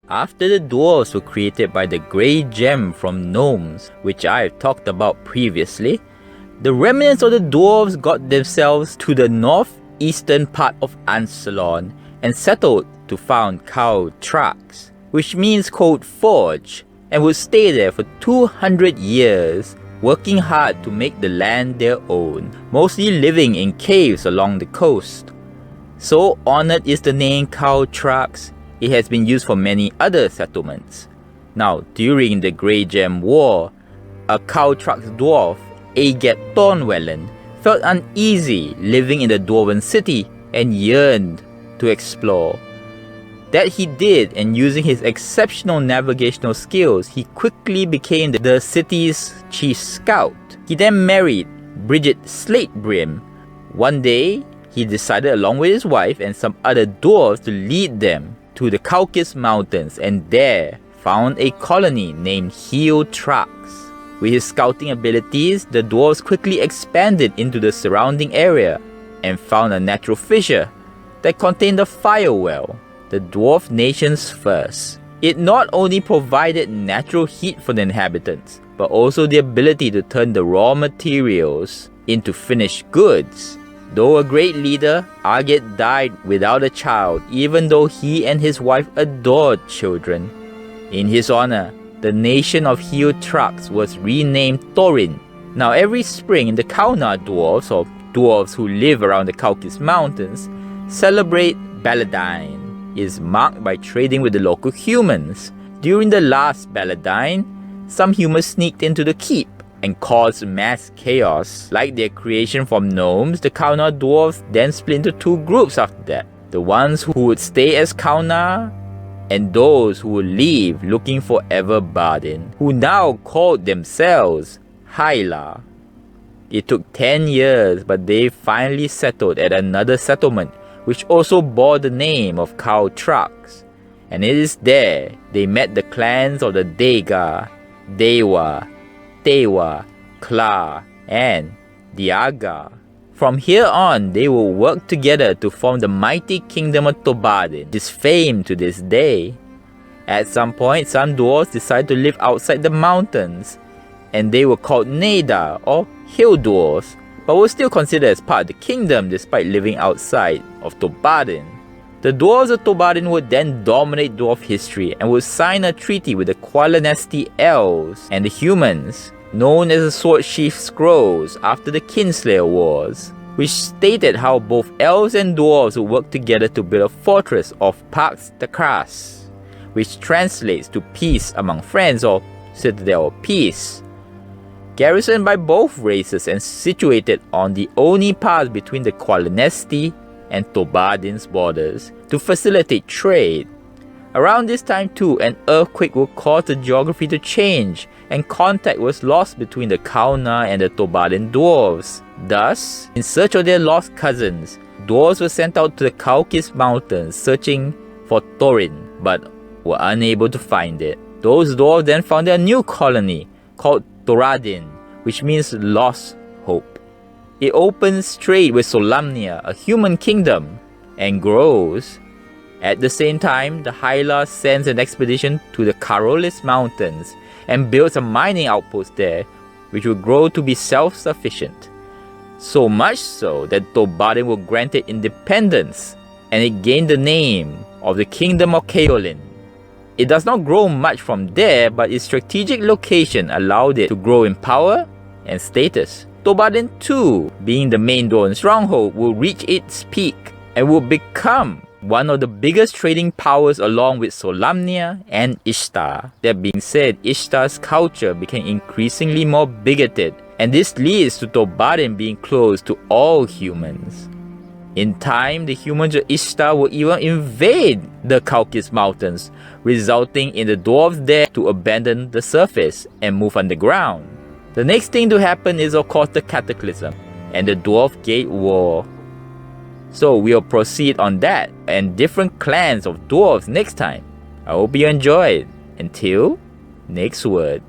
After the dwarves were created by the grey gem from gnomes, which I've talked about previously, the remnants of the dwarves got themselves to the northeastern part of Ansalon and settled to found Trax, which means Cold Forge, and would stay there for 200 years, working hard to make the land their own, mostly living in caves along the coast. So honored is the name Trax, it has been used for many other settlements. Now, during the Grey Gem War, a Trax dwarf, Agat Thornwellen, felt uneasy living in the dwarven city and yearned to explore. That he did, and using his exceptional navigational skills, he quickly became the city's chief scout. He then married Bridget Slatebrim. One day, he decided along with his wife and some other dwarves to lead them to the Caucasus Mountains, and there found a colony named Trax. With his scouting abilities, the dwarves quickly expanded into the surrounding area and found a natural fissure that contained a fire well, the dwarf nation's first. It not only provided natural heat for the inhabitants, but also the ability to turn the raw materials into finished goods. Though a great leader, Agat died without a child, even though he and his wife adored children. In his honor, the nation of Trax was renamed Thorin. Now every spring, the Kaunar dwarves, or dwarves who live around the Caucasus Mountains, celebrate Baladine. It is marked by trading with the local humans. During the last Baladine, some humans sneaked into the keep and caused mass chaos. Like their creation from gnomes, the Kaunar dwarves then split into two groups after that. The ones who would stay as Kaunar, and those who would leave looking for Thorbardin, who now called themselves Hyla. It took 10 years, but they finally settled at another settlement, which also bore the name of Trax. And it is there they met the clans of the Dega, Dewa, Tewa, Kla, and Diaga. From here on, they will work together to form the mighty kingdom of Thorbardin, which is famed to this day. At some point, some dwarves decided to live outside the mountains, and they were called Neda, or hill dwarves, but were still considered as part of the kingdom despite living outside of Thorbardin. The dwarves of Thorbardin would then dominate dwarf history and would sign a treaty with the Qualinesti elves and the humans, known as the Sword Sheath Scrolls, after the Kinslayer Wars, which stated how both elves and dwarves would work together to build a fortress of Pax Takras, which translates to peace among friends, or Citadel of Peace. Garrisoned by both races and situated on the only path between the Qualinesti and Thorbardin's borders to facilitate trade. Around this time too, an earthquake would cause the geography to change, and contact was lost between the Kaunar and the Thorbardin dwarves. Thus, in search of their lost cousins, dwarves were sent out to the Caucasus Mountains searching for Thorin, but were unable to find it. Those dwarves then founded a new colony called Thorbardin, which means lost hope. It opens trade with Solamnia, a human kingdom, and grows. At the same time, the Hyla sends an expedition to the Karolis Mountains and builds a mining outpost there, which will grow to be self-sufficient. So much so that Thorbardin will grant it independence, and it gained the name of the Kingdom of Kaolin. It does not grow much from there, but its strategic location allowed it to grow in power and status. Thorbardin too, being the main dwarven stronghold, will reach its peak and will become one of the biggest trading powers along with Solamnia and Ishtar. That being said, Ishtar's culture became increasingly more bigoted, and this leads to Thorbardin being closed to all humans. In time, the humans of Ishtar will even invade the Caucasus Mountains, resulting in the dwarves there to abandon the surface and move underground. The next thing to happen is of course the Cataclysm and the Dwarf Gate War. So we'll proceed on that and different clans of dwarves next time. I hope you enjoyed. Until next word.